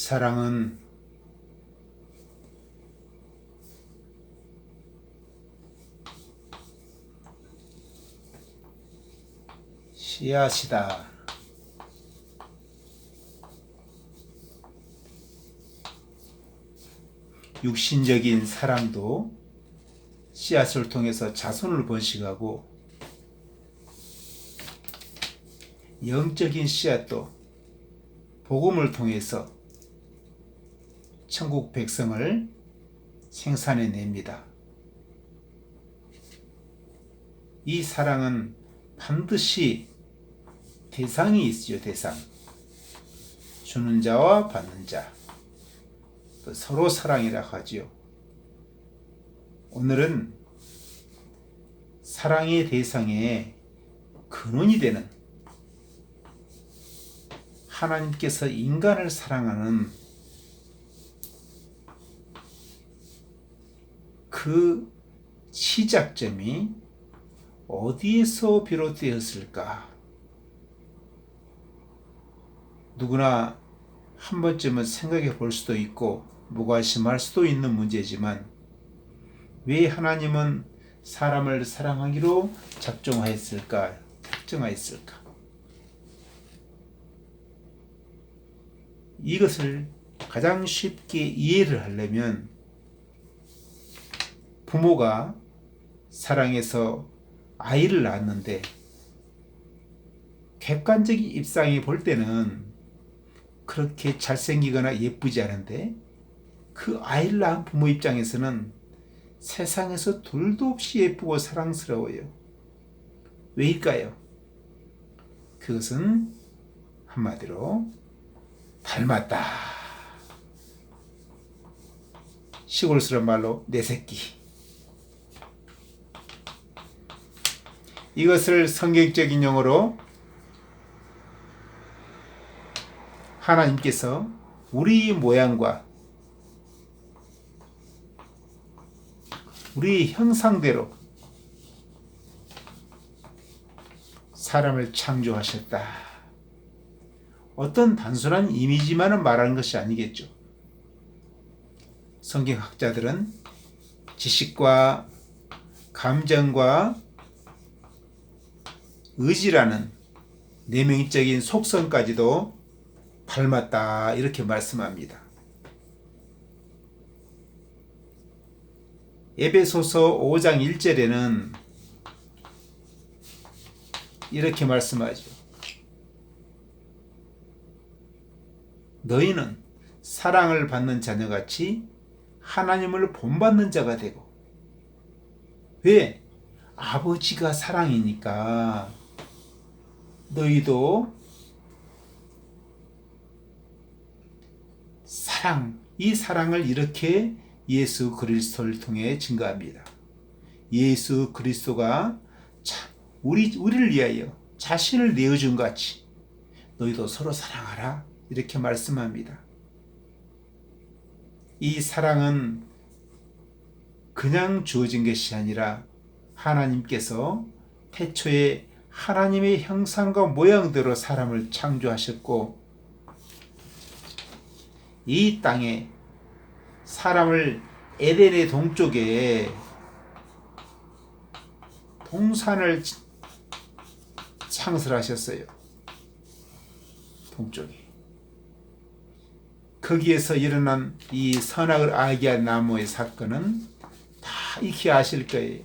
사랑은 씨앗이다. 육신적인 사랑도 씨앗을 통해서 자손을 번식하고, 영적인 씨앗도 복음을 통해서 천국 백성을 생산해냅니다. 이 사랑은 반드시 대상이 있죠. 대상. 주는 자와 받는 자. 또 서로 사랑이라 하지요. 오늘은 사랑의 대상에 근원이 되는 하나님께서 인간을 사랑하는 그 시작점이 어디에서 비롯되었을까? 누구나 한 번쯤은 생각해 볼 수도 있고 무관심할 수도 있는 문제지만, 왜 하나님은 사람을 사랑하기로 작정하였을까? 이것을 가장 쉽게 이해를 하려면, 부모가 사랑해서 아이를 낳았는데 객관적인 입장에 볼 때는 그렇게 잘생기거나 예쁘지 않은데, 그 아이를 낳은 부모 입장에서는 세상에서 둘도 없이 예쁘고 사랑스러워요. 왜일까요? 그것은 한마디로 닮았다. 시골스러운 말로 내 새끼. 이것을 성경적인 용어로 하나님께서 우리 모양과 우리 형상대로 사람을 창조하셨다. 어떤 단순한 이미지만은 말하는 것이 아니겠죠. 성경학자들은 지식과 감정과 의지라는 내면적인 속성까지도 닮았다, 이렇게 말씀합니다. 에베소서 5장 1절에는 이렇게 말씀하죠. 너희는 사랑을 받는 자녀같이 하나님을 본받는 자가 되고. 왜? 아버지가 사랑이니까 너희도 이 사랑을 이렇게 예수 그리스도를 통해 증거합니다. 예수 그리스도가 우리를 위하여 자신을 내어준 같이 너희도 서로 사랑하라, 이렇게 말씀합니다. 이 사랑은 그냥 주어진 것이 아니라 하나님께서 태초에 하나님의 형상과 모양대로 사람을 창조하셨고, 이 땅에 사람을 에덴의 동쪽에 동산을 창설하셨어요. 동쪽에. 거기에서 일어난 이 선악을 알게 한 나무의 사건은 다 익히 아실 거예요.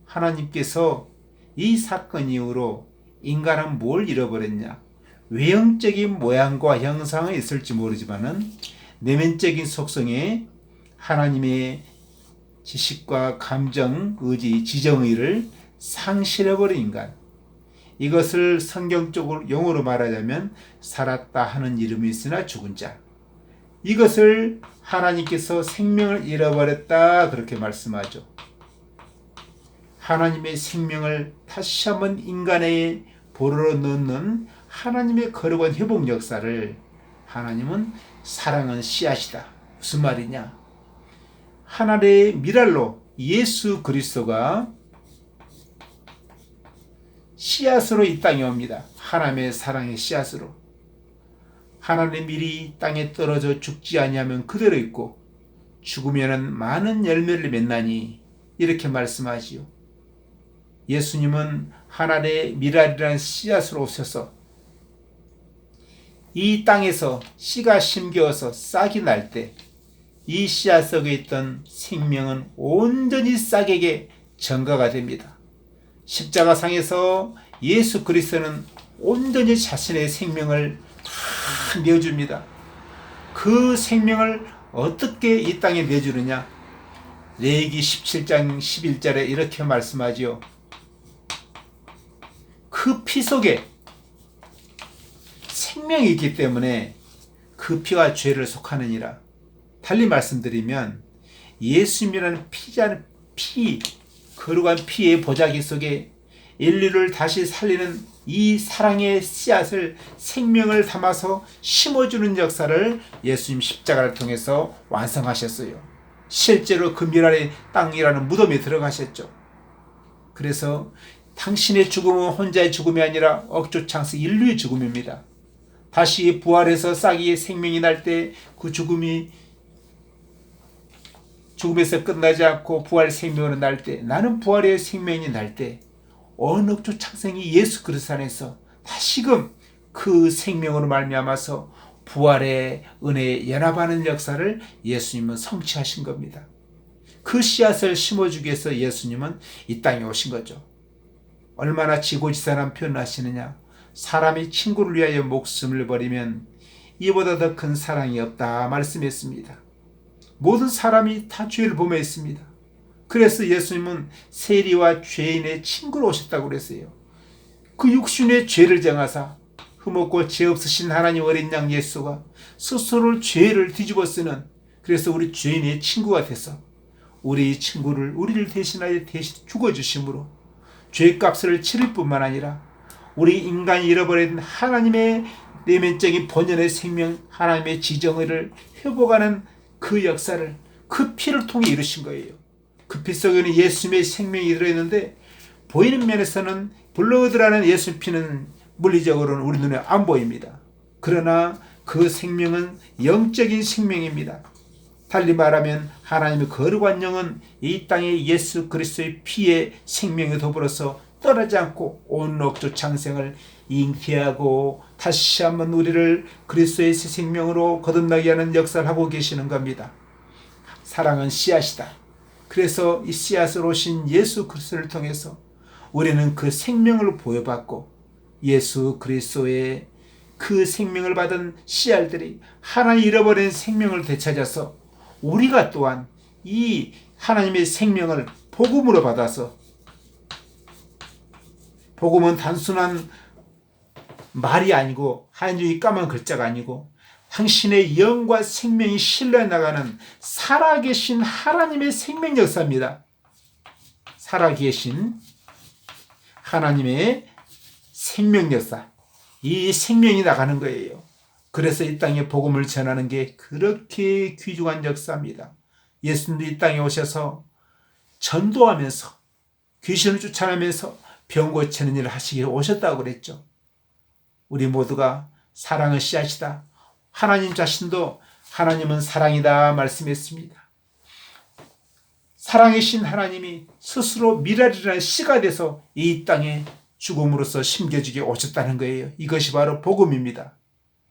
하나님께서 이 사건 이후로 인간은 뭘 잃어버렸냐? 외형적인 모양과 형상은 있을지 모르지만은 내면적인 속성에 하나님의 지식과 감정, 의지, 지정의를 상실해버린 인간. 이것을 성경적으로 용어로 말하자면 살았다 하는 이름이 있으나 죽은 자. 이것을 하나님께서 생명을 잃어버렸다, 그렇게 말씀하죠. 하나님의 생명을 다시 한번 인간의 보루로 넣는 하나님의 거룩한 회복 역사를, 하나님은 사랑은 씨앗이다. 무슨 말이냐? 하나님의 미랄로 예수 그리스도가 씨앗으로 이 땅에 옵니다. 하나님의 사랑의 씨앗으로. 하나님의 밀이 땅에 떨어져 죽지 아니하면 그대로 있고 죽으면 많은 열매를 맺나니 이렇게 말씀하지요. 예수님은 하나님의 밀알이라는 씨앗으로 오셔서 이 땅에서 씨가 심겨서 싹이 날 때 이 씨앗 속에 있던 생명은 온전히 싹에게 전가가 됩니다. 십자가상에서 예수 그리스도는 온전히 자신의 생명을 다 내어줍니다. 그 생명을 어떻게 이 땅에 내주느냐? 레위기 17장 11절에 이렇게 말씀하지요. 그 피 속에 생명이 있기 때문에 그 피가 죄를 속하느니라. 달리 말씀드리면 예수님이라는 피, 거룩한 피의 보자기 속에 인류를 다시 살리는 이 사랑의 씨앗을 생명을 담아서 심어주는 역사를 예수님 십자가를 통해서 완성하셨어요. 실제로 그 미랄의 땅이라는 무덤에 들어가셨죠. 그래서 당신의 죽음은 혼자의 죽음이 아니라 억조창세 인류의 죽음입니다. 다시 부활해서 싹이 생명이 날 때 그 죽음에서 끝나지 않고 부활 생명으로 날 때, 나는 부활의 생명이 날 때 어느 억조 창생이 예수 그리스도 안에서 다시금 그 생명으로 말미암아서 부활의 은혜에 연합하는 역사를 예수님은 성취하신 겁니다. 그 씨앗을 심어주기 위해서 예수님은 이 땅에 오신 거죠. 얼마나 지고지선한 표현을 하시느냐. 사람이 친구를 위하여 목숨을 버리면 이보다 더 큰 사랑이 없다 말씀했습니다. 모든 사람이 다 죄를 범했습니다. 그래서 예수님은 세리와 죄인의 친구로 오셨다고 그랬어요. 그 육신의 죄를 정하사 흠없고 죄 없으신 하나님 어린 양 예수가 스스로 죄를 뒤집어 쓰는, 그래서 우리 죄인의 친구가 돼서 우리를 대신하여 대신 죽어주심으로 죄값을 치를 뿐만 아니라 우리 인간이 잃어버린 하나님의 내면적인 본연의 생명, 하나님의 지정을 회복하는 그 역사를 그 피를 통해 이루신 거예요. 그 피 속에는 예수님의 생명이 들어있는데 보이는 면에서는 블러드라는 예수 피는 물리적으로는 우리 눈에 안 보입니다. 그러나 그 생명은 영적인 생명입니다. 달리 말하면 하나님의 거룩한 영은 이 땅에 예수 그리스도의 피의 생명에 더불어서 떠나지 않고 온 억조 창생을 잉태하고 다시 한번 우리를 그리스도의 새 생명으로 거듭나게 하는 역사를 하고 계시는 겁니다. 사랑은 씨앗이다. 그래서 이 씨앗으로 오신 예수 그리스도를 통해서 우리는 그 생명을 보여받고 예수 그리스도의 그 생명을 받은 씨알들이 하나님 잃어버린 생명을 되찾아서 우리가 또한 이 하나님의 생명을 복음으로 받아서, 복음은 단순한 말이 아니고 한 줄기 까만 글자가 아니고 당신의 영과 생명이 실려 나가는 살아계신 하나님의 생명 역사입니다. 살아계신 하나님의 생명 역사, 이 생명이 나가는 거예요. 그래서 이 땅에 복음을 전하는 게 그렇게 귀중한 역사입니다. 예수님도 이 땅에 오셔서 전도하면서 귀신을 쫓아내면서 병 고치는 일을 하시기 위해 오셨다고 그랬죠. 우리 모두가 사랑의 씨앗이다. 하나님 자신도 하나님은 사랑이다 말씀했습니다. 사랑이신 하나님이 스스로 미랄이라는 씨가 돼서 이 땅에 죽음으로써 심겨지게 오셨다는 거예요. 이것이 바로 복음입니다.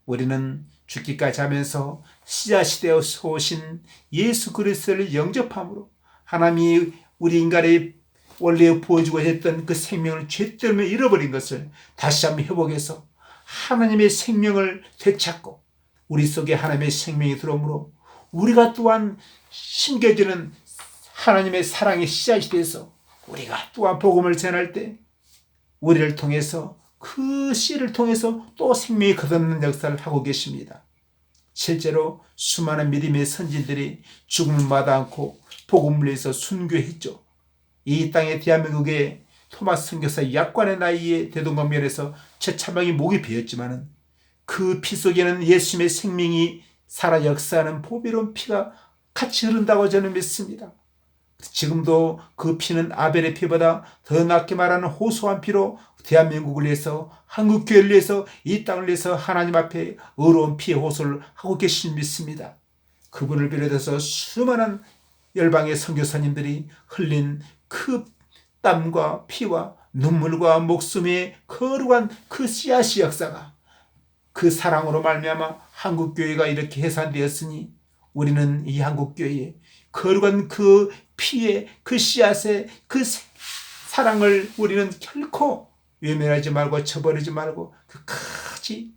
우리는 죽기까지 하면서 씨앗이 되어서 오신 예수 그리스도를 영접함으로 하나님이 우리 인간의 원래 부어주고 했던 그 생명을 죄 때문에 잃어버린 것을 다시 한번 회복해서 하나님의 생명을 되찾고 우리 속에 하나님의 생명이 들어오므로 우리가 또한 심겨지는 하나님의 사랑의 씨앗이 돼서 우리가 또한 복음을 전할 때 우리를 통해서 그 씨를 통해서 또 생명이 거듭나는 역사를 하고 계십니다. 실제로 수많은 믿음의 선진들이 죽음을 마다 않고 복음을 위해서 순교했죠. 이 땅의 대한민국의 토마스 선교사 약관의 나이에 대동강변에서 최차방이 목이 베었지만은 그 피 속에는 예수님의 생명이 살아 역사하는 보배로운 피가 같이 흐른다고 저는 믿습니다. 지금도 그 피는 아벨의 피보다 더 낫게 말하는 호소한 피로 대한민국을 위해서, 한국교회를 위해서, 이 땅을 위해서 하나님 앞에 의로운 피의 호소를 하고 계신 믿습니다. 그분을 비롯해서 수많은 열방의 선교사님들이 흘린 그 땀과 피와 눈물과 목숨의 거룩한 그 씨앗이 역사가, 그 사랑으로 말미암아 한국교회가 이렇게 해산되었으니 우리는 이 한국교회에 거룩한 그 피의 그 씨앗의 그 사랑을 우리는 결코 외면하지 말고 저버리지 말고 끝까지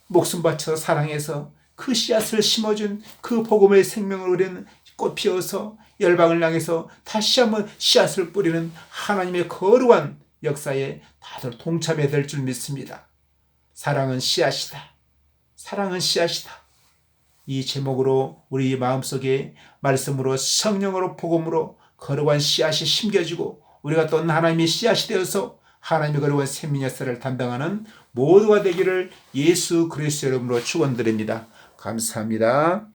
목숨 바쳐 사랑해서 그 씨앗을 심어준 그 복음의 생명을 우리는 꽃 피워서 열방을 향해서 다시 한번 씨앗을 뿌리는 하나님의 거룩한 역사에 다들 동참해야 될 줄 믿습니다. 사랑은 씨앗이다. 사랑은 씨앗이다. 이 제목으로 우리 마음속에 말씀으로, 성령으로, 복음으로 거룩한 씨앗이 심겨지고 우리가 또 하나님의 씨앗이 되어서 하나님의 거룩한 생명 역사를 담당하는 모두가 되기를 예수 그리스도 이름으로 축원드립니다. 감사합니다.